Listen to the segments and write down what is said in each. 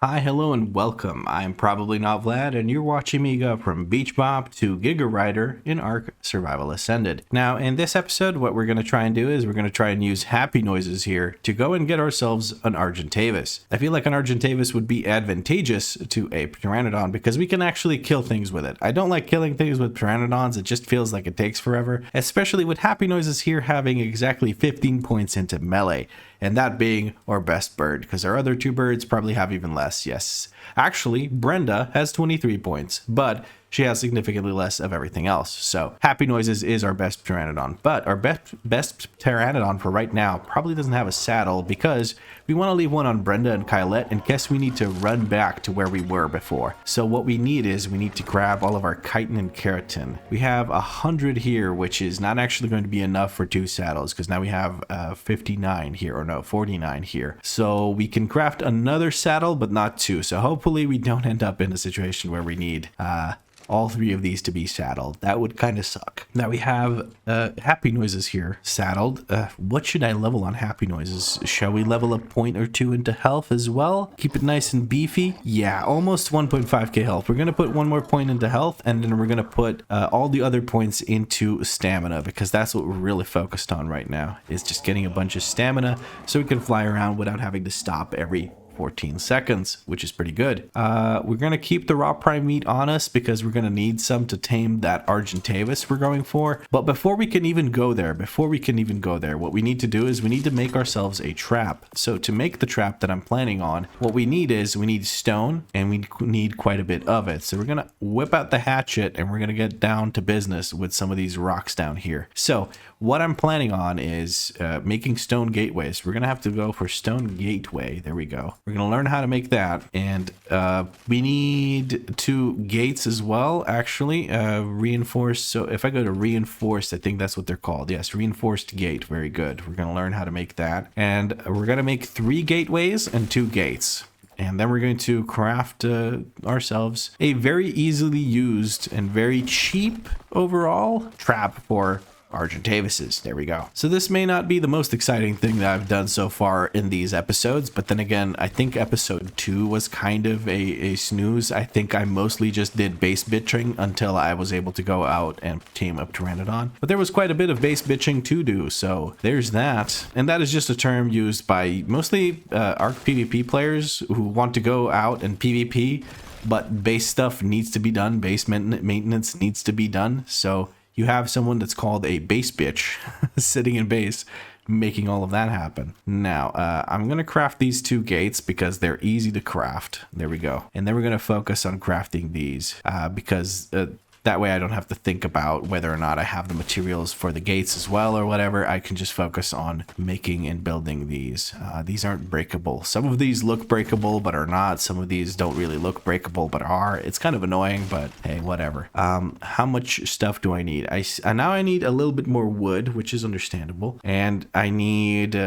Hi, hello, and welcome. I'm probably not Vlad, and you're watching me go from Beach Bop to Giga Rider in Ark Survival Ascended. Now, in this episode, what we're going to try and do is we're going to try and use happy noises here to go and get ourselves an Argentavis. I feel like an Argentavis would be advantageous to a Pteranodon because we can actually kill things with it. I don't like killing things with Pteranodons, it just feels like it takes forever, especially with happy noises here having exactly 15 points into melee. And that being our best bird, because our other two birds probably have even less. Yes, actually, Brenda has 23 points, but she has significantly less of everything else. So happy noises is our best Pteranodon, but our best Pteranodon for right now probably doesn't have a saddle because we want to leave one on Brenda and Kylette in case we need to run back to where we were before. So what we need is we need to grab all of our chitin and keratin. We have 100 here, which is not actually going to be enough for two saddles because now we have 59 here, or no, 49 here. So we can craft another saddle, but not two. So hopefully we don't end up in a situation where we need all three of these to be saddled. That would kind of suck. Now we have happy noises here saddled. What should I level on happy noises? Shall we level a point or two into health as well? Keep it nice and beefy. Yeah, almost 1.5k health. We're going to put one more point into health, and then we're going to put all the other points into stamina, because that's what we're really focused on right now, is just getting a bunch of stamina so we can fly around without having to stop every 14 seconds, which is pretty good. We're going to keep the raw prime meat on us because we're going to need some to tame that Argentavis we're going for. But before we can even go there, what we need to do is we need to make ourselves a trap. So to make the trap that I'm planning on, what we need is we need stone, and we need quite a bit of it. So we're going to whip out the hatchet and we're going to get down to business with some of these rocks down here. So what I'm planning on is making stone gateways. We're going to have to go for stone gateway. There we go. We're going to learn how to make that. And we need 2 gates as well, actually. Reinforced. So if I go to reinforced, I think that's what they're called. Yes, reinforced gate. Very good. We're going to learn how to make that. And we're going to make 3 gateways and 2 gates. And then we're going to craft ourselves a very easily used and very cheap overall trap for Argentavises. There we go. So this may not be the most exciting thing that I've done so far in these episodes, but then again, I think episode 2 was kind of a snooze. I think I mostly just did base bitching until I was able to go out and tame up Pteranodon. But there was quite a bit of base bitching to do, so there's that. And that is just a term used by mostly Arc PvP players who want to go out and PvP, but base stuff needs to be done, base maintenance needs to be done. So you have someone that's called a base bitch sitting in base making all of that happen. Now, I'm going to craft these 2 gates because they're easy to craft. There we go. And then we're going to focus on crafting these because that way I don't have to think about whether or not I have the materials for the gates as well or whatever. I can just focus on making and building these. These aren't breakable. Some of these look breakable but are not. Some of these don't really look breakable but are. It's kind of annoying, but hey, whatever. How much stuff do I need? Now I need a little bit more wood, which is understandable. And I need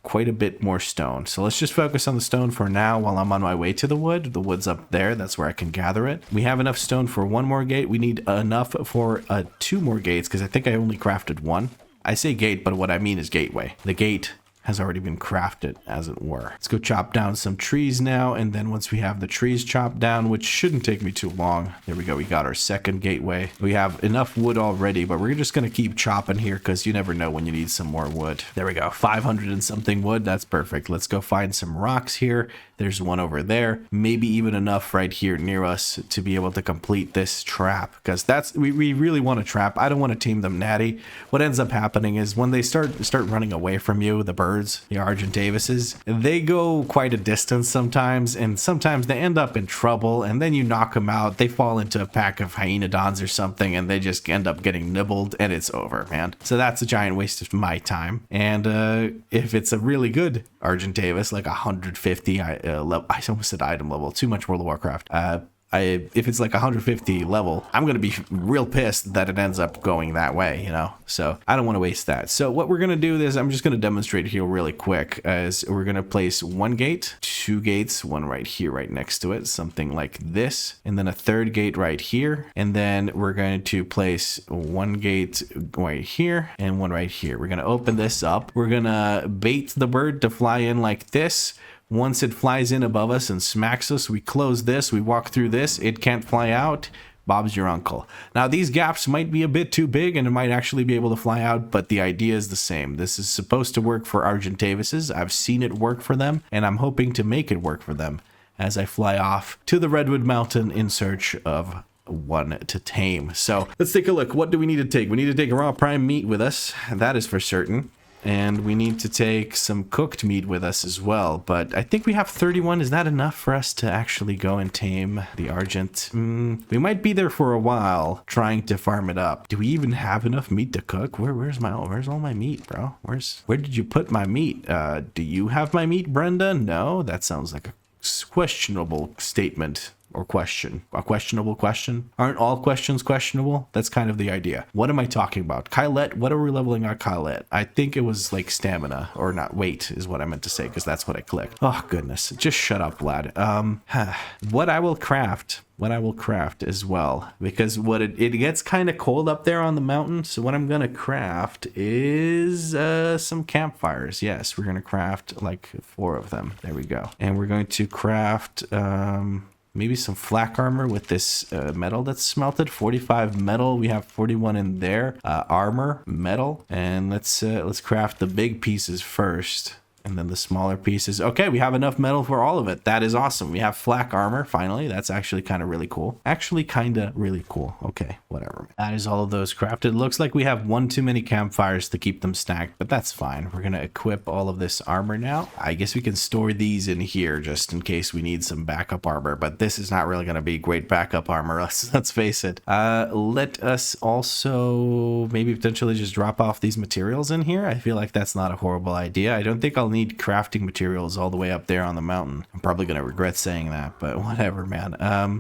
quite a bit more stone. So let's just focus on the stone for now while I'm on my way to the wood. The wood's up there. That's where I can gather it. We have enough stone for 1 more gate. We need enough for 2 more gates because I think I only crafted 1. I say gate, but what I mean is gateway. The gate has already been crafted, as it were. Let's go chop down some trees now, and then once we have the trees chopped down, which shouldn't take me too long, there we go, we got our second gateway. We have enough wood already, but we're just going to keep chopping here because you never know when you need some more wood. There we go, 500 and something wood, that's perfect. Let's go find some rocks here. There's one over there, maybe even enough right here near us to be able to complete this trap, because that's we really want a trap. I don't want to tame them natty. What ends up happening is when they start running away from you, the birds, the Argentavises, they go quite a distance sometimes, and sometimes they end up in trouble, and then you knock them out. They fall into a pack of hyenodons or something, and they just end up getting nibbled, and it's over, man. So that's a giant waste of my time. And if it's a really good Argentavis, like 150 level, I almost said item level, too much World of Warcraft. If it's like 150 level, I'm going to be real pissed that it ends up going that way, you know? So I don't want to waste that. So what we're going to do is I'm just going to demonstrate here really quick as we're going to place 1 gate, 2 gates, one right here, right next to it, something like this, and then a 3rd gate right here. And then we're going to place 1 gate right here and 1 right here. We're going to open this up. We're going to bait the bird to fly in like this. Once it flies in above us and smacks us, we close this, we walk through this, it can't fly out. Bob's your uncle. Now, these gaps might be a bit too big and it might actually be able to fly out, but the idea is the same. This is supposed to work for Argentavises. I've seen it work for them, and I'm hoping to make it work for them as I fly off to the Redwood Mountain in search of one to tame. So let's take a look. What do we need to take? We need to take raw prime meat with us. That is for certain. And we need to take some cooked meat with us as well. But I think we have 31. Is that enough for us to actually go and tame the Argent? We might be there for a while trying to farm it up. Do we even have enough meat to cook? Where's all my meat, bro? Where did you put my meat? Do you have my meat, Brenda? No, that sounds like a questionable statement. Or question. A questionable question? Aren't all questions questionable? That's kind of the idea. What am I talking about? Kylette, what are we leveling our Kylette? I think it was like stamina, or not, weight is what I meant to say, because that's what I clicked. Oh, goodness. Just shut up, lad. What I will craft as well, because it gets kind of cold up there on the mountain. So what I'm going to craft is some campfires. Yes, we're going to craft like 4 of them. There we go. And we're going to craft... maybe some flak armor with this metal that's smelted. 45 metal. We have 41 in there. Armor, metal, and let's craft the big pieces first. And then the smaller pieces. Okay, we have enough metal for all of it. That is awesome. We have flak armor, finally. That's actually kind of really cool. Okay, whatever. That is all of those crafted. Looks like we have one too many campfires to keep them stacked, but that's fine. We're going to equip all of this armor now. I guess we can store these in here just in case we need some backup armor, but this is not really going to be great backup armor. Let's face it. Let us also maybe potentially just drop off these materials in here. I feel like that's not a horrible idea. I don't think I'll need crafting materials all the way up there on the mountain. I'm probably gonna regret saying that, but whatever, man.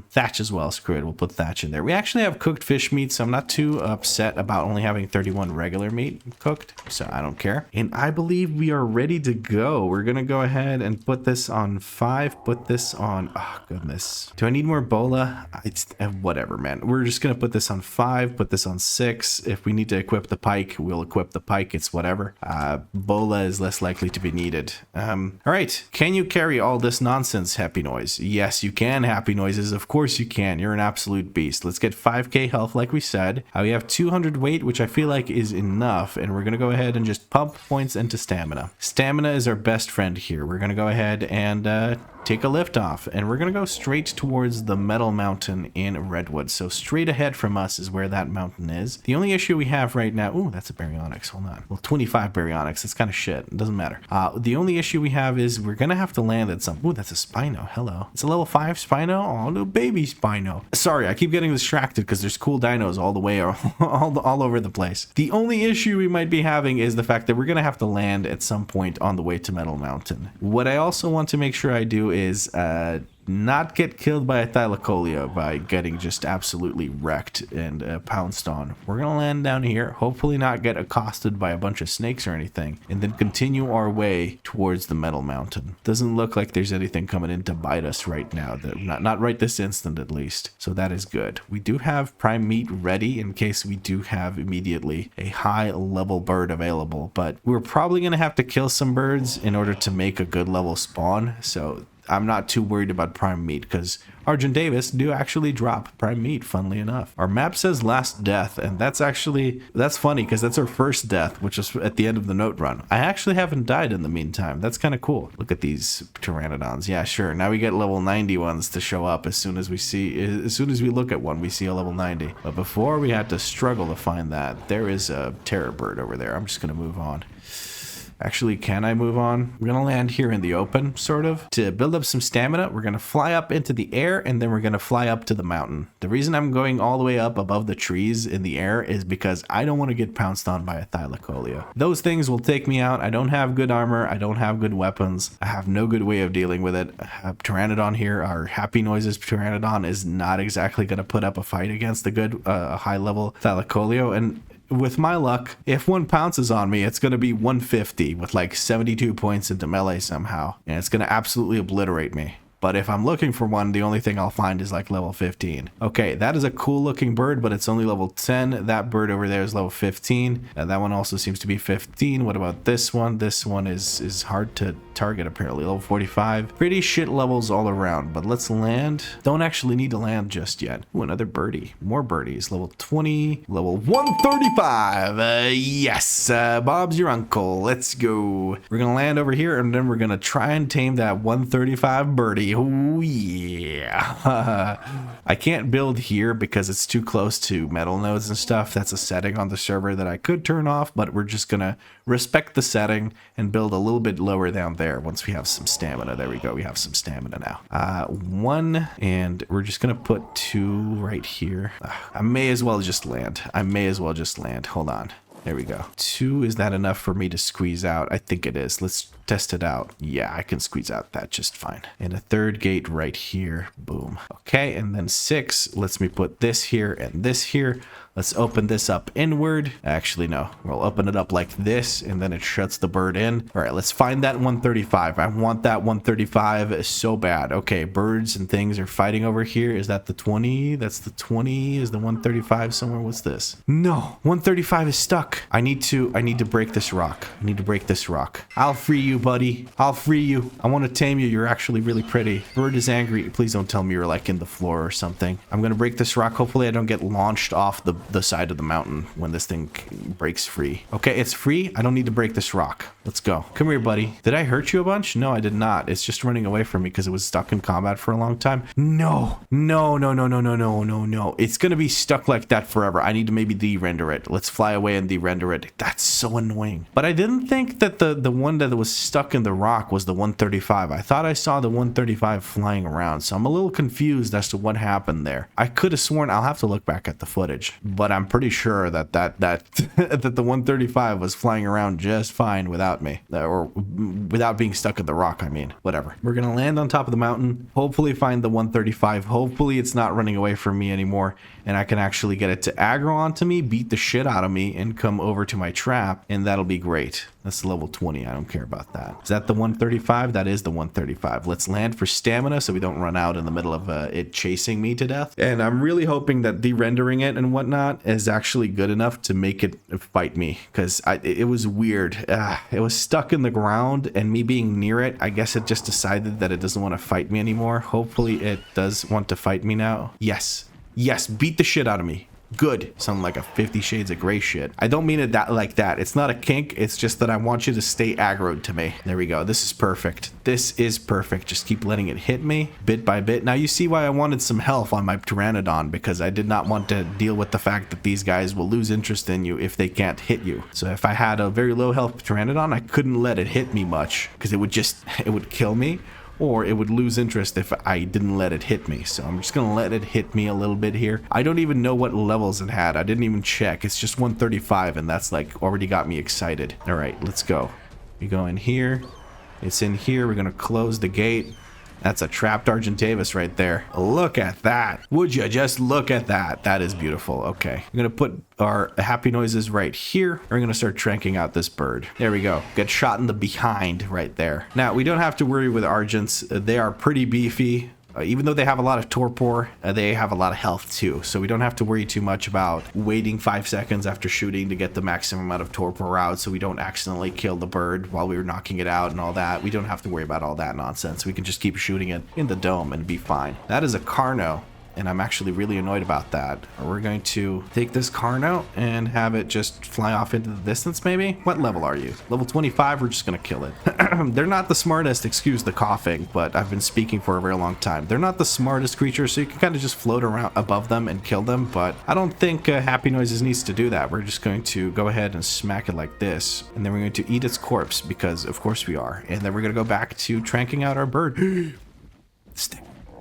Thatch as well. Screw it, we'll put thatch in there. We actually have cooked fish meat, so I'm not too upset about only having 31 regular meat cooked, so I don't care. And I believe we are ready to go. We're gonna go ahead and put this on 5, put this on, oh goodness, do I need more bola? It's whatever, man. We're just gonna put this on 5, put this on 6. If we need to equip the pike, we'll equip the pike. It's whatever. Bola is less likely to be needed. All right, can you carry all this nonsense, Happy Noise? Yes, you can, Happy Noises. Of course you can. You're an absolute beast. Let's get 5k health like we said. We have 200 weight, which I feel like is enough, and we're gonna go ahead and just pump points into stamina. Stamina is our best friend here. We're gonna go ahead and take a lift off, and we're gonna go straight towards the Metal Mountain in Redwood. So straight ahead from us is where that mountain is. The only issue we have right now, ooh, that's a baryonyx, hold on. Well, 25 baryonyx, that's kind of shit, it doesn't matter. The only issue we have is we're gonna have to land at some, ooh, that's a Spino, hello. It's a level 5 Spino, oh, no baby Spino. Sorry, I keep getting distracted because there's cool dinos all the way, all over the place. The only issue we might be having is the fact that we're gonna have to land at some point on the way to Metal Mountain. What I also want to make sure I do is not get killed by a Thylacoleo by getting just absolutely wrecked and pounced on. We're gonna land down here, hopefully not get accosted by a bunch of snakes or anything, and then continue our way towards the Metal Mountain. Doesn't look like there's anything coming in to bite us right now, not right this instant at least, so that is good. We do have prime meat ready in case we do have immediately a high level bird available, but we're probably gonna have to kill some birds in order to make a good level spawn, so I'm not too worried about prime meat because Argentavis do actually drop prime meat, funnily enough. Our map says last death, and that's funny because that's our first death, which is at the end of the note run. I actually haven't died in the meantime. That's kind of cool. Look at these Pteranodons. Yeah, sure. Now we get level 90 ones to show up as soon as we look at one, we see a level 90. But before we had to struggle to find that. There is a terror bird over there. I'm just going to move on. Actually, can I move on? We're gonna land here in the open, sort of. To build up some stamina, we're gonna fly up into the air, and then we're gonna fly up to the mountain. The reason I'm going all the way up above the trees in the air is because I don't want to get pounced on by a Thylacoleo. Those things will take me out. I don't have good armor. I don't have good weapons. I have no good way of dealing with it. Pteranodon here, our Happy Noises Pteranodon, is not exactly gonna put up a fight against the good high-level Thylacoleo, and with my luck, if one pounces on me, it's going to be 150 with like 72 points into melee somehow. And it's going to absolutely obliterate me. But if I'm looking for one, the only thing I'll find is like level 15. Okay, that is a cool looking bird, but it's only level 10. That bird over there is level 15. That one also seems to be 15. What about this one? This one is hard to target apparently. Level 45. Pretty shit levels all around, but let's land. Don't actually need to land just yet. Ooh, another birdie. More birdies. Level 20. Level 135. Yes, Bob's your uncle. Let's go. We're gonna land over here, and then we're gonna try and tame that 135 birdie. Oh yeah. I can't build here because it's too close to metal nodes and stuff. That's a setting on the server that I could turn off, but we're just gonna respect the setting and build a little bit lower down there once we have some stamina. There we go. We have some stamina now. One, and we're just gonna put two right here. I may as well just land. Hold on. There we go. Two, is that enough for me to squeeze out? I think it is. Let's test it out. Yeah, I can squeeze out that just fine. And a third gate right here. Boom. Okay, and then 6 lets me put this here and this here. Let's open this up inward. Actually, no. We'll open it up like this, and then it shuts the bird in. All right, let's find that 135. I want that 135 so bad. Okay, birds and things are fighting over here. Is that the 20? That's the 20. Is the 135 somewhere? What's this? No, 135 is stuck. I need to break this rock. I'll free you, buddy. I'll free you. I want to tame you. You're actually really pretty. Bird is angry. Please don't tell me you're like in the floor or something. I'm gonna break this rock. Hopefully I don't get launched off the side of the mountain when this thing breaks free. Okay, it's free. I don't need to break this rock. Let's go. Come here, buddy. Did I hurt you a bunch? No, I did not. It's just running away from me because it was stuck in combat for a long time. No. It's gonna be stuck like that forever. I need to maybe de-render it. Let's fly away and de-render it. That's so annoying. But I didn't think that the one that was stuck in the rock was the 135. I thought I saw the 135 flying around, so I'm a little confused as to what happened there. I could have sworn, I'll have to look back at the footage, but I'm pretty sure that that the 135 was flying around just fine without me, or without being stuck in the rock. I mean, whatever. We're gonna land on top of the mountain, hopefully find the 135. Hopefully it's not running away from me anymore, and I can actually get it to aggro onto me, beat the shit out of me, and come over to my trap, and that'll be great. That's level 20. I don't care about that. Is that the 135? That is the 135. Let's land for stamina so we don't run out in the middle of it chasing me to death. And I'm really hoping that de-rendering it and whatnot is actually good enough to make it fight me, because it was weird. It was stuck in the ground, and me being near it, I guess it just decided that it doesn't want to fight me anymore. Hopefully it does want to fight me now. Yes, beat the shit out of me. Good. Sound like a 50 Shades of Grey shit. I don't mean it like that. It's not a kink. It's just that I want you to stay aggroed to me. There we go. This is perfect. Just keep letting it hit me bit by bit. Now you see why I wanted some health on my Pteranodon, because I did not want to deal with the fact that these guys will lose interest in you if they can't hit you. So if I had a very low health Pteranodon, I couldn't let it hit me much, because it would kill me. Or it would lose interest if I didn't let it hit me. So I'm just gonna let it hit me a little bit here. I don't even know what levels it had. I didn't even check. It's just 135, and that's like already got me excited. All right, let's go. We go in here. It's in here. We're gonna close the gate. That's a trapped Argentavis right there. Look at that. Would you just look at that? That is beautiful. Okay. I'm going to put our happy noises right here. We're going to start tranking out this bird. There we go. Get shot in the behind right there. Now, we don't have to worry with Argents. They are pretty beefy. Even though they have a lot of torpor, they have a lot of health too. So we don't have to worry too much about waiting 5 seconds after shooting to get the maximum amount of torpor out, so we don't accidentally kill the bird while we were knocking it out and all that. We don't have to worry about all that nonsense. We can just keep shooting it in the dome and be fine. That is a Carno, and I'm actually really annoyed about that. We're going to take this Carno and have it just fly off into the distance, maybe? What level are you? Level 25, we're just gonna kill it. They're not the smartest, excuse the coughing, but I've been speaking for a very long time. They're not the smartest creatures, so you can kind of just float around above them and kill them, but I don't think Happy Noises needs to do that. We're just going to go ahead and smack it like this, and then we're going to eat its corpse, because of course we are. And then we're gonna go back to tranking out our bird.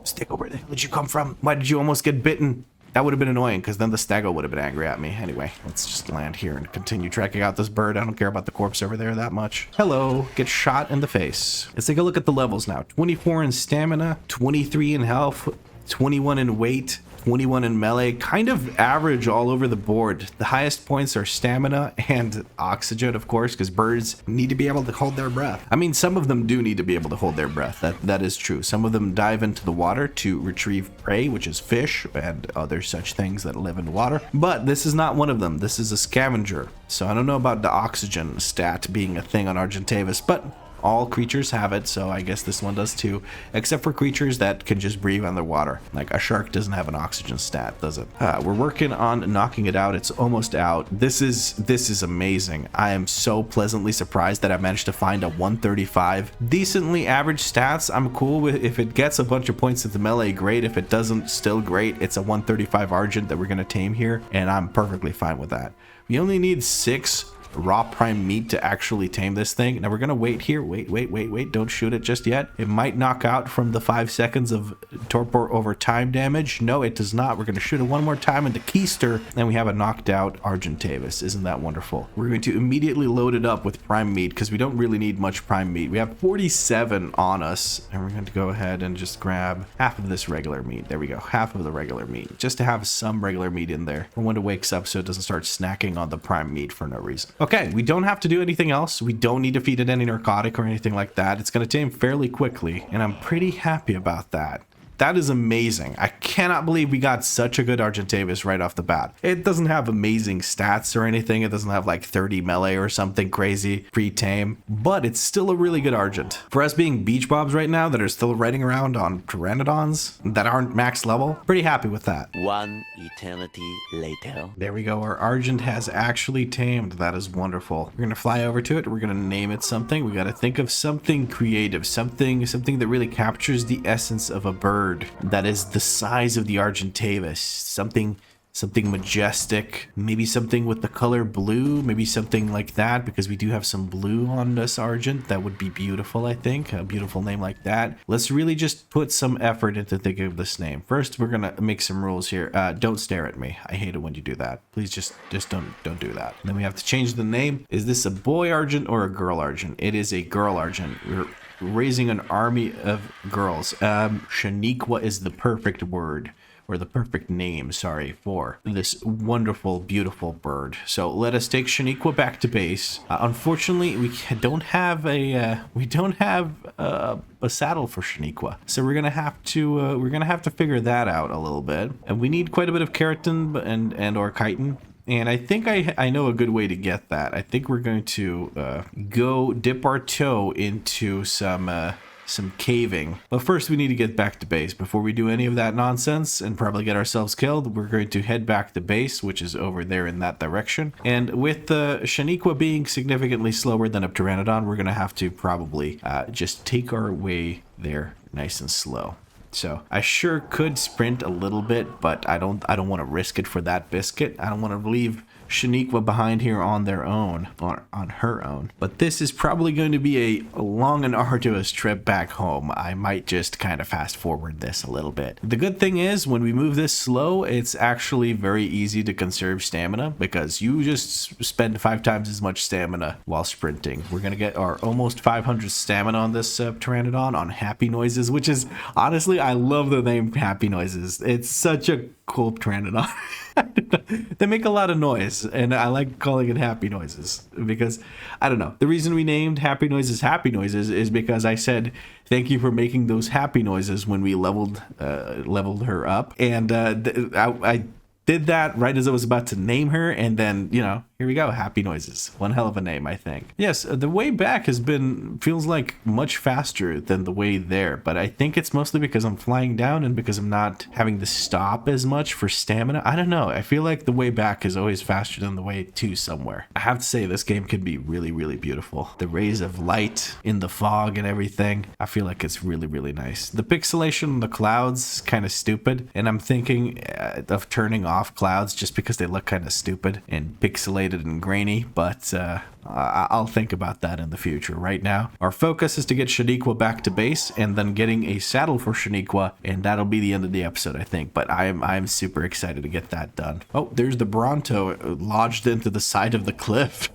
Stick, where the hell did you come from? Why did you almost get bitten? That would have been annoying, because then the stego would have been angry at me. Anyway, let's just land here and continue tracking out this bird. I don't care about the corpse over there that much. Hello, get shot in the face. Let's take a look at the levels now. 24 in stamina, 23 in health, 21 in weight, 21 in melee, kind of average all over the board. The highest points are stamina and oxygen, of course, because birds need to be able to hold their breath. I mean, some of them do need to be able to hold their breath. That is true. Some of them dive into the water to retrieve prey, which is fish and other such things that live in the water. But this is not one of them. This is a scavenger. So I don't know about the oxygen stat being a thing on Argentavis, but all creatures have it, so I guess this one does too, except for creatures that can just breathe underwater. Like a shark doesn't have an oxygen stat, does it? We're working on knocking it out. It's almost out. This is amazing. I am so pleasantly surprised that I managed to find a 135. Decently average stats. I'm cool with if it gets a bunch of points at the melee, great. If it doesn't, still great. It's a 135 Argent that we're gonna tame here, and I'm perfectly fine with that. We only need 6 raw prime meat to actually tame this thing. Now we're gonna wait here. Wait, don't shoot it just yet. It might knock out from the 5 seconds of torpor over time damage. No, it does not. We're gonna shoot it one more time into Keister, and we have a knocked out Argentavis. Isn't that wonderful? We're going to immediately load it up with prime meat because we don't really need much prime meat. We have 47 on us, and we're going to go ahead and just grab half of this regular meat. There we go, half of the regular meat, just to have some regular meat in there for when it wakes up so it doesn't start snacking on the prime meat for no reason. Okay, we don't have to do anything else. We don't need to feed it any narcotic or anything like that. It's going to tame fairly quickly, and I'm pretty happy about that. That is amazing. I cannot believe we got such a good Argentavis right off the bat. It doesn't have amazing stats or anything. It doesn't have like 30 melee or something crazy pre-tame, but it's still a really good Argent. For us being beach bobs right now that are still riding around on Troodons that aren't max level, pretty happy with that. One eternity later. There we go. Our Argent has actually tamed. That is wonderful. We're gonna fly over to it. We're gonna name it something. We gotta think of something creative, something that really captures the essence of a bird that is the size of the Argentavis. Something majestic, maybe something with the color blue, maybe something like that, because we do have some blue on this Argent. That would be beautiful, I think, a beautiful name like that. Let's really just put some effort into thinking of this name. First, we're gonna make some rules here. Don't stare at me. I hate it when you do that. Please just don't do that. Then we have to change the name. Is this a boy Argent or a girl Argent? It is a girl Argent. We're raising an army of girls. Shaniqua is the perfect word, or the perfect name, sorry, for this wonderful, beautiful bird. So let us take Shaniqua back to base. Unfortunately, we don't have a saddle for Shaniqua, so we're gonna have to figure that out a little bit. And we need quite a bit of keratin and or chitin. And I think I know a good way to get that. I think we're going to go dip our toe into some caving. But first we need to get back to base. Before we do any of that nonsense and probably get ourselves killed, we're going to head back to base, which is over there in that direction. And with the Shaniqua being significantly slower than a Pteranodon, we're going to have to probably just take our way there nice and slow. So I sure could sprint a little bit, but I don't want to risk it for that biscuit. I don't want to leave Shaniqua behind here on their own, or on her own. But this is probably going to be a long and arduous trip back home. I might just kind of fast forward this a little bit. The good thing is when we move this slow, it's actually very easy to conserve stamina because you just spend 5 times as much stamina while sprinting. We're going to get our almost 500 stamina on this Pteranodon on Happy Noises, which is honestly, I love the name Happy Noises. It's such a cool Pteranodon. They make a lot of noise, and I like calling it Happy Noises because, I don't know, the reason we named Happy Noises is because I said thank you for making those happy noises when we leveled her up, and I did that right as I was about to name her, and then, you know, here we go, Happy Noises. One hell of a name, I think. Yes, the way back feels like much faster than the way there, but I think it's mostly because I'm flying down and because I'm not having to stop as much for stamina. I don't know, I feel like the way back is always faster than the way to somewhere. I have to say, this game can be really, really beautiful. The rays of light in the fog and everything, I feel like it's really, really nice. The pixelation on the clouds is kind of stupid, and I'm thinking of turning off clouds just because they look kind of stupid and pixelated and grainy, but I'll think about that in the future. Right now, our focus is to get Shaniqua back to base and then getting a saddle for Shaniqua, and that'll be the end of the episode, I think. But I'm super excited to get that done. Oh, there's the Bronto lodged into the side of the cliff.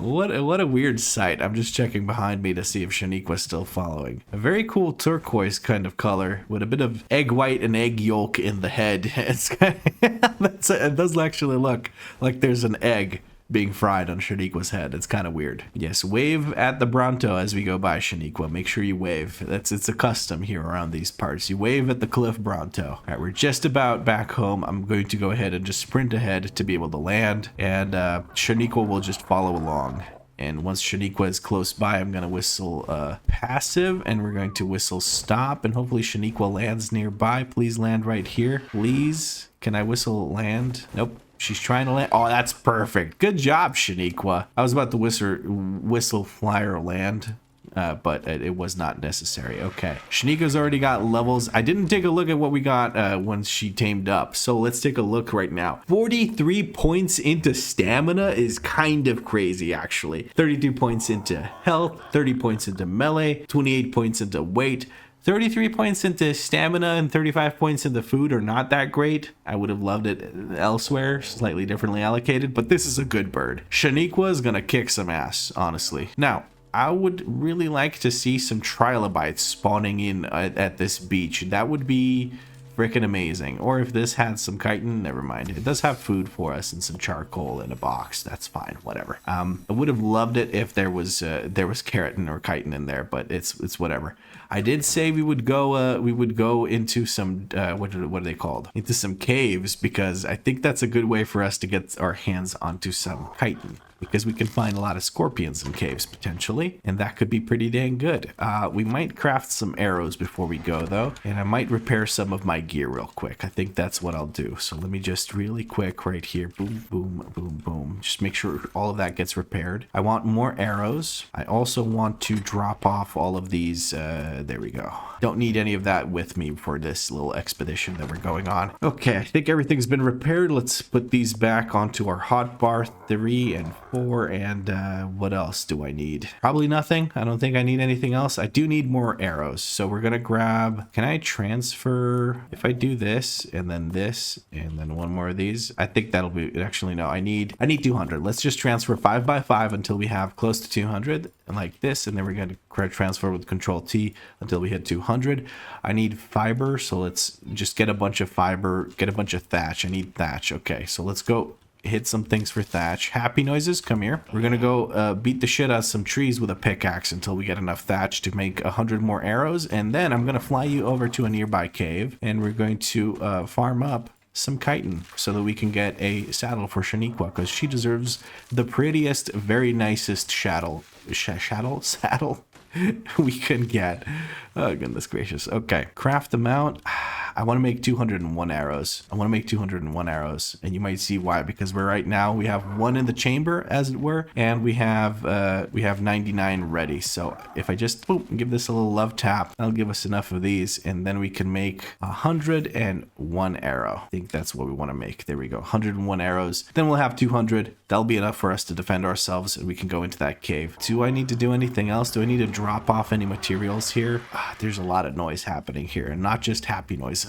What a weird sight. I'm just checking behind me to see if Shaniqua's still following. A very cool turquoise kind of color with a bit of egg white and egg yolk in the head. It's kind of, it does actually look like there's an egg being fried on Shaniqua's head. It's kind of weird. Yes, wave at the Bronto as we go by, Shaniqua. Make sure you wave. It's a custom here around these parts. You wave at the Cliff Bronto. All right, we're just about back home. I'm going to go ahead and just sprint ahead to be able to land, and Shaniqua will just follow along. And once Shaniqua is close by, I'm going to whistle passive, and we're going to whistle stop, and hopefully Shaniqua lands nearby. Please land right here. Please. Can I whistle land? Nope. She's trying to land. Oh, that's perfect. Good job, Shaniqua. I was about to whistle flyer land, but it was not necessary. Okay. Shaniqua's already got levels. I didn't take a look at what we got when she tamed up. So let's take a look right now. 43 points into stamina is kind of crazy, actually. 32 points into health, 30 points into melee, 28 points into weight. 33 points into stamina and 35 points into food are not that great. I would have loved it elsewhere, slightly differently allocated, but this is a good bird. Shaniqua is gonna kick some ass, honestly. Now, I would really like to see some trilobites spawning in at this beach. That would be freaking amazing. Or if this had some chitin, never mind. It does have food for us and some charcoal in a box. That's fine, whatever. I would have loved it if there was keratin or chitin in there, but it's whatever. I did say we would go into some what are they called? Into some caves, because I think that's a good way for us to get our hands onto some chitin, because we can find a lot of scorpions in caves potentially, and that could be pretty dang good. We might craft some arrows before we go though, and I might repair some of my gear real quick. I think that's what I'll do. So let me just really quick right here, boom, boom, boom, boom. Just make sure all of that gets repaired. I want more arrows. I also want to drop off all of these, there we go. Don't need any of that with me for this little expedition that we're going on. Okay, I think everything's been repaired. Let's put these back onto our hotbar 3 and 4, and what else do I need? Probably nothing. I don't think I need anything else. I do need more arrows, so we're gonna grab, can I transfer, if I do this and then one more of these, I think that'll be, actually no, I need 200. Let's just transfer 5 by 5 until we have close to 200, and like this, and then we're going to transfer with Control T until we hit 200. I need fiber, so let's just get a bunch of fiber, get a bunch of thatch. I need thatch. Okay, so let's go hit some things for thatch. Happy noises, come here. We're gonna go beat the shit out of some trees with a pickaxe until we get enough thatch to make 100 more arrows, and then I'm gonna fly you over to a nearby cave, and we're going to farm up some chitin so that we can get a saddle for Shaniqua, because she deserves the prettiest, very nicest saddle we can get. Oh, goodness gracious. Okay, craft them out. I want to make 201 arrows. And you might see why, because we're right now, we have one in the chamber, as it were, and we have 99 ready. So if I just give this a little love tap, that'll give us enough of these, and then we can make 101 arrow. I think that's what we want to make. There we go, 101 arrows. Then we'll have 200. That'll be enough for us to defend ourselves, and we can go into that cave. Do I need to do anything else? Do I need to drop off any materials here? There's a lot of noise happening here, and not just happy noises.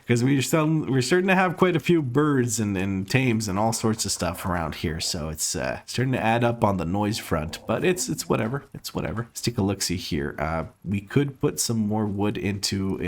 Because we're starting to have quite a few birds and tames and all sorts of stuff around here, so it's starting to add up on the noise front, but it's whatever. Let's take a look-see here. We could put some more wood into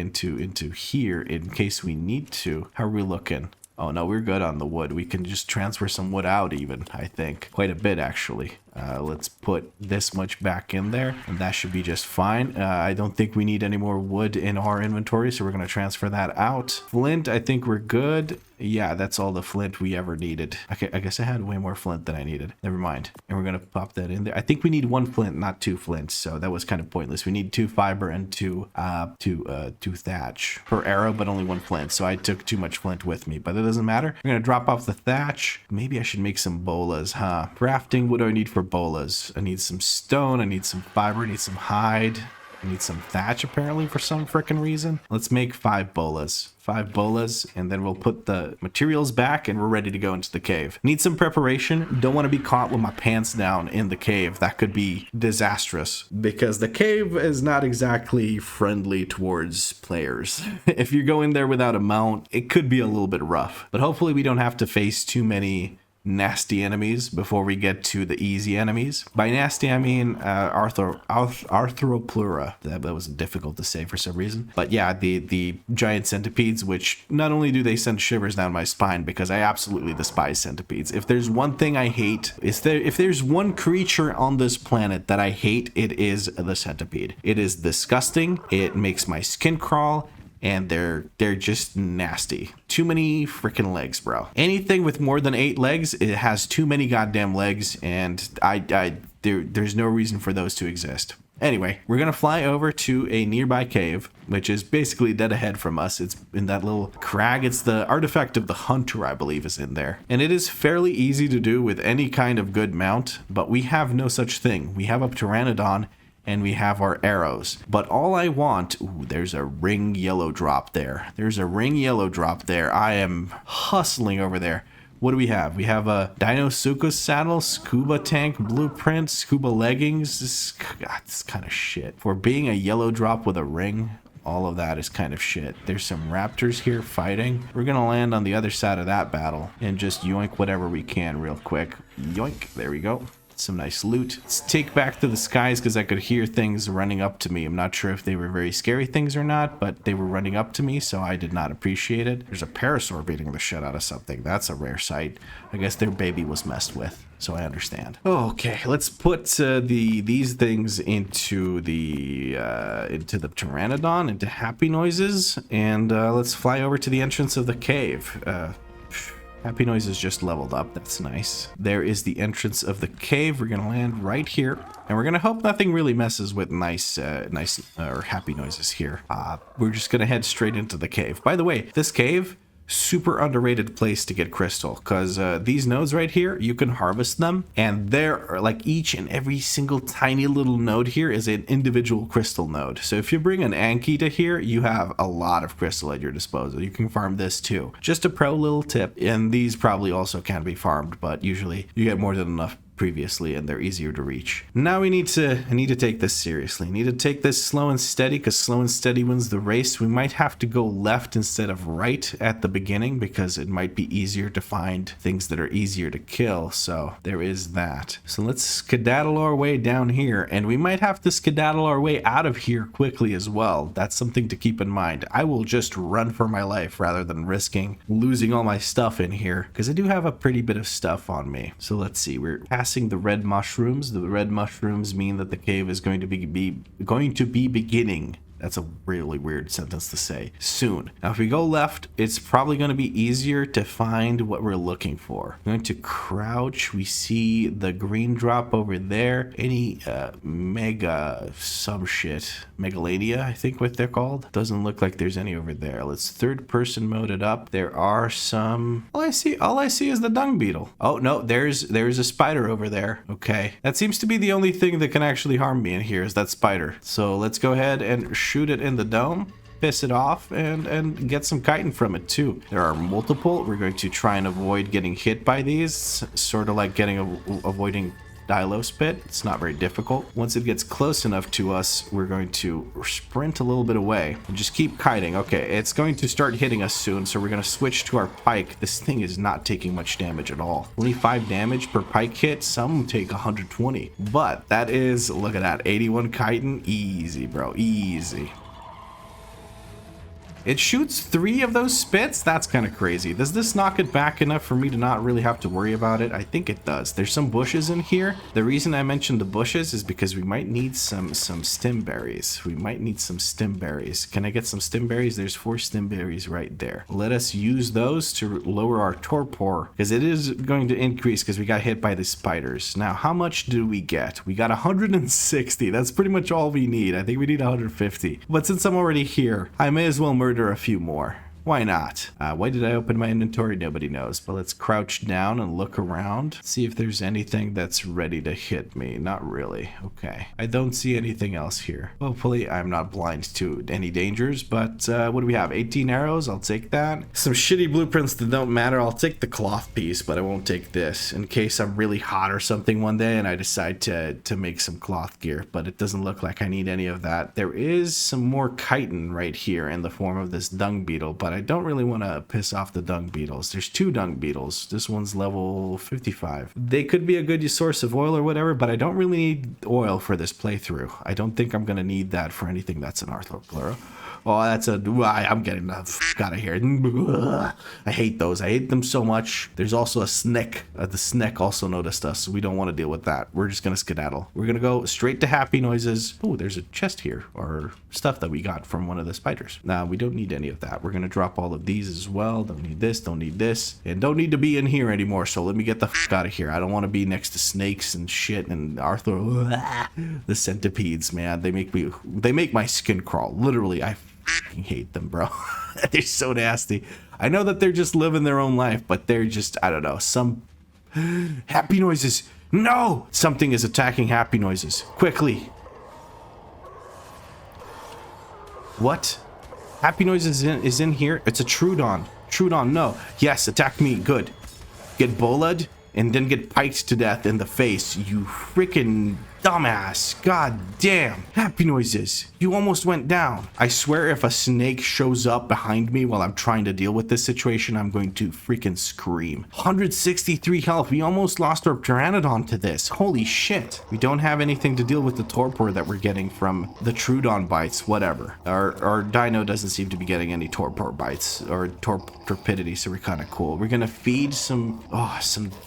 here in case we need to. How are we looking? Oh no, we're good on the wood. We can just transfer some wood out even, I think. Quite a bit, actually. Let's put this much back in there, and that should be just fine. I don't think we need any more wood in our inventory, so we're going to transfer that out. Flint, I think we're good. Yeah, that's all the flint we ever needed. Okay, I guess I had way more flint than I needed. Never mind. And we're going to pop that in there. I think we need 1 flint, not 2 flints, so that was kind of pointless. We need 2 fiber and 2 thatch per arrow, but only 1 flint, so I took too much flint with me, but it doesn't matter. We're going to drop off the thatch. Maybe I should make some bolas, huh? Crafting, what do I need for bolas? I need some stone, I need some fiber, I need some hide, I need some thatch apparently for some frickin' reason. Let's make 5 bolas. 5 bolas, and then we'll put the materials back and we're ready to go into the cave. Need some preparation. Don't want to be caught with my pants down in the cave. That could be disastrous, because the cave is not exactly friendly towards players. If you go in there without a mount, it could be a little bit rough, but hopefully we don't have to face too many nasty enemies before we get to the easy enemies. By nasty, I mean Arthropleura. That was difficult to say for some reason. But yeah, the giant centipedes, which not only do they send shivers down my spine, because I absolutely despise centipedes. If there's one thing I hate, if there's one creature on this planet that I hate, it is the centipede. It is disgusting. It makes my skin crawl. And they're just nasty. Too many freaking legs, bro. Anything with more than 8 legs, it has too many goddamn legs, and there's no reason for those to exist. Anyway, we're gonna fly over to a nearby cave, which is basically dead ahead from us. It's in that little crag. It's the artifact of the hunter, I believe, is in there. And it is fairly easy to do with any kind of good mount, but we have no such thing. We have a Pteranodon, and we have our arrows. But all I want... Ooh, there's a ring yellow drop there. There's a ring yellow drop there. I am hustling over there. What do we have? We have a Dinosuchus saddle, scuba tank blueprint, scuba leggings. This kind of shit. For being a yellow drop with a ring, all of that is kind of shit. There's some raptors here fighting. We're gonna land on the other side of that battle and just yoink whatever we can real quick. Yoink. There we go. Some nice loot. Let's take back to the skies because I could hear things running up to me. I'm not sure if they were very scary things or not, but they were running up to me, so I did not appreciate it. There's a parasaur beating the shit out of something. That's a rare sight. I guess their baby was messed with, so I understand. Okay, let's put these things into the Pteranodon, into happy noises, and let's fly over to the entrance of the cave. Happy Noises just leveled up. That's nice. There is the entrance of the cave. We're gonna land right here, and we're gonna hope nothing really messes with nice or Happy Noises here. We're just gonna head straight into the cave. By the way, this cave, super underrated place to get crystal, because these nodes right here, you can harvest them, and they're like each and every single tiny little node here is an individual crystal node. So if you bring an Anki to here, you have a lot of crystal at your disposal. You can farm this too. Just a pro little tip, and these probably also can be farmed, but usually you get more than enough previously, and they're easier to reach. Now I need to take this seriously. I need to take this slow and steady, because slow and steady wins the race. We might have to go left instead of right at the beginning, because it might be easier to find things that are easier to kill. So there is that. So let's skedaddle our way down here, and we might have to skedaddle our way out of here quickly as well. That's something to keep in mind. I will just run for my life rather than risking losing all my stuff in here, because I do have a pretty bit of stuff on me. So let's see. We're passing the red mushrooms. The red mushrooms mean that the cave is going to be beginning. That's a really weird sentence to say. Soon. Now, if we go left, it's probably going to be easier to find what we're looking for. I'm going to crouch. We see the green drop over there. Any mega some shit. Megalania, I think what they're called. Doesn't look like there's any over there. Let's third person mode it up. There are some... All I see is the dung beetle. Oh, no, there's a spider over there. Okay. That seems to be the only thing that can actually harm me in here is that spider. So let's go ahead and shoot it in the dome, piss it off, and get some chitin from it too. There are multiple. We're going to try and avoid getting hit by these, sort of like avoiding Dilospit. It's not very difficult. Once it gets close enough to us, we're going to sprint a little bit away and just keep kiting. Okay, it's going to start hitting us soon, so we're going to switch to our pike. This thing is not taking much damage at all. Only 5 damage per pike hit. Some take 120, but that is, look at that, 81 chitin. Easy, bro, easy. It shoots 3 of those spits? That's kind of crazy. Does this knock it back enough for me to not really have to worry about it? I think it does. There's some bushes in here. The reason I mentioned the bushes is because we might need some stem berries. We might need some stem berries. Can I get some stem berries? There's 4 stem berries right there. Let us use those to lower our torpor, because it is going to increase because we got hit by the spiders. Now, how much do we get? We got 160. That's pretty much all we need. I think we need 150. But since I'm already here, I may as well murder a few more. Why not? Why did I open my inventory? Nobody knows. But let's crouch down and look around. See if there's anything that's ready to hit me. Not really. Okay. I don't see anything else here. Hopefully I'm not blind to any dangers. But what do we have? 18 arrows? I'll take that. Some shitty blueprints that don't matter. I'll take the cloth piece, but I won't take this in case I'm really hot or something one day and I decide to make some cloth gear. But it doesn't look like I need any of that. There is some more chitin right here in the form of this dung beetle, but but I don't really want to piss off the dung beetles. There's 2 dung beetles. This one's level 55. They could be a good source of oil or whatever, but I don't really need oil for this playthrough. I don't think I'm going to need that for anything that's an arthropleura. Oh, that's a... I'm getting the fuck out of here. I hate those. I hate them so much. There's also a snake. The snake also noticed us, so we don't want to deal with that. We're just going to skedaddle. We're going to go straight to happy noises. Oh, there's a chest here, or stuff that we got from one of the spiders. Now, we don't need any of that. We're going to drop all of these as well. Don't need this, don't need this, and don't need to be in here anymore, so let me get the fuck out of here. I don't want to be next to snakes and shit and the centipedes, man. They make my skin crawl. Literally, I fucking hate them, bro. They're so nasty. I know that they're just living their own life, but they're just, I don't know, some happy noises. No! Something is attacking happy noises. Quickly. What? Happy noises is in here? It's a Troodon. Troodon, no. Yes, attack me. Good. Get bola'd and then get piked to death in the face. You freaking dumbass. God damn. Happy noises. You almost went down. I swear if a snake shows up behind me while I'm trying to deal with this situation, I'm going to freaking scream. 163 health. We almost lost our Pteranodon to this. Holy shit. We don't have anything to deal with the torpor that we're getting from the Troodon bites. Whatever. Our dino doesn't seem to be getting any torpor bites or torpidity, so we're kind of cool. We're gonna feed some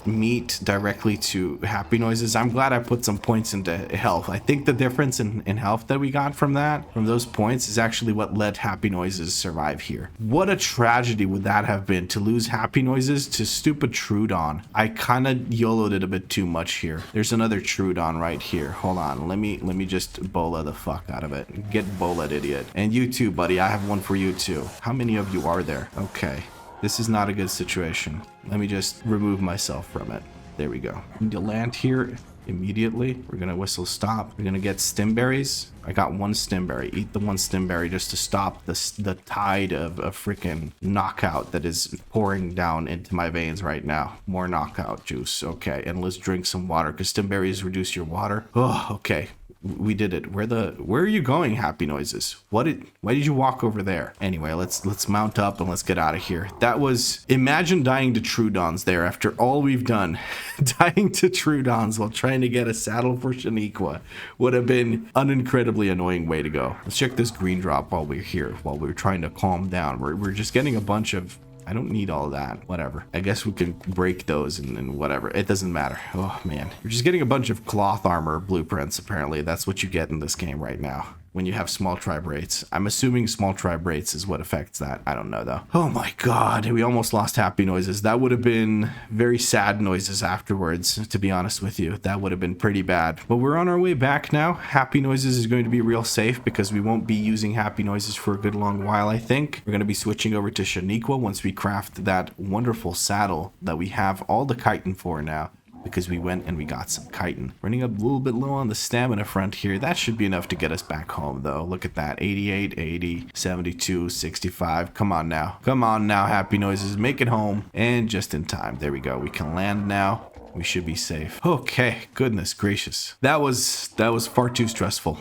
meat directly to happy noises. I'm glad I put some points into health. I think the difference in health that we got from those points is actually what let happy noises survive here. What a tragedy would that have been to lose happy noises to stupid Troodon. I kind of YOLO'd it a bit too much here. There's another Troodon right here. Hold on, let me just bola the fuck out of it. Get bola'd, idiot. And you too, buddy. I have one for you too. How many of you are there? Okay, this is not a good situation. Let me just remove myself from it. There we go. We need to land here immediately. We're gonna whistle stop. We're gonna get stimberries. I got 1 stimberry. Eat the 1 stimberry just to stop the tide of a freaking knockout that is pouring down into my veins right now. More knockout juice. Okay, and let's drink some water because stimberries reduce your water. Oh, okay. We did it. Where are you going, happy noises? Why did you walk over there? Anyway, let's mount up and let's get out of here. That was, imagine dying to Troodons there after all we've done. Dying to Troodons while trying to get a saddle for Shaniqua would have been an incredibly annoying way to go. Let's check this green drop while we're here, while we're trying to calm down. We're just getting a bunch of, I don't need all that. Whatever. I guess we can break those and whatever. It doesn't matter. Oh, man. We're just getting a bunch of cloth armor blueprints, apparently. That's what you get in this game right now when you have small tribe rates. I'm assuming small tribe rates is what affects that. I don't know, though. Oh, my God. We almost lost happy noises. That would have been very sad noises afterwards, to be honest with you. That would have been pretty bad. But we're on our way back now. Happy noises is going to be real safe because we won't be using happy noises for a good long while, I think. We're going to be switching over to Shaniqua once we craft that wonderful saddle that we have all the chitin for now, because we went and we got some chitin. Running up a little bit low on the stamina front here. That should be enough to get us back home, though. Look at that. 88, 80, 72, 65. Come on now. Come on now, happy noises. Make it home. And just in time. There we go. We can land now. We should be safe. Okay, goodness gracious. That was far too stressful.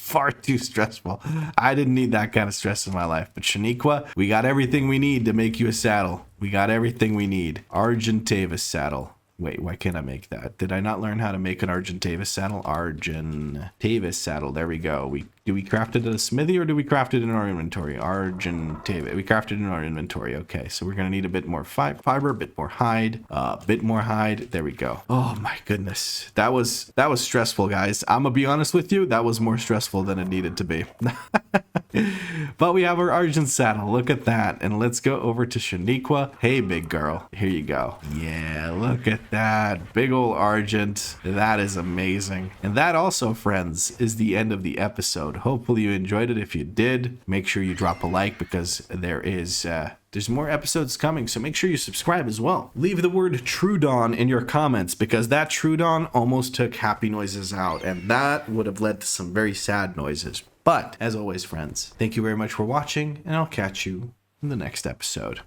far too stressful. I didn't need that kind of stress in my life. But Shaniqua, we got everything we need to make you a saddle. We got everything we need. Argentavis saddle. Wait, why can't I make that? Did I not learn how to make an Argentavis saddle? Argentavis saddle. There we go. Do we craft it at a smithy or do we craft it in our inventory? Argentavis. We crafted it in our inventory. Okay, so we're going to need a bit more fiber, a bit more hide, bit more hide. There we go. Oh my goodness. That was stressful, guys. I'm going to be honest with you. That was more stressful than it needed to be. But we have our Argent saddle. Look at that. And let's go over to Shaniqua. Hey, big girl. Here you go. Yeah, look at that. Big ol' Argent. That is amazing. And that also, friends, is the end of the episode. Hopefully you enjoyed it. If you did, make sure you drop a like because there's more episodes coming, so make sure you subscribe as well. Leave the word Troodon in your comments because that Troodon almost took happy noises out, and that would have led to some very sad noises. But, as always, friends, thank you very much for watching, and I'll catch you in the next episode.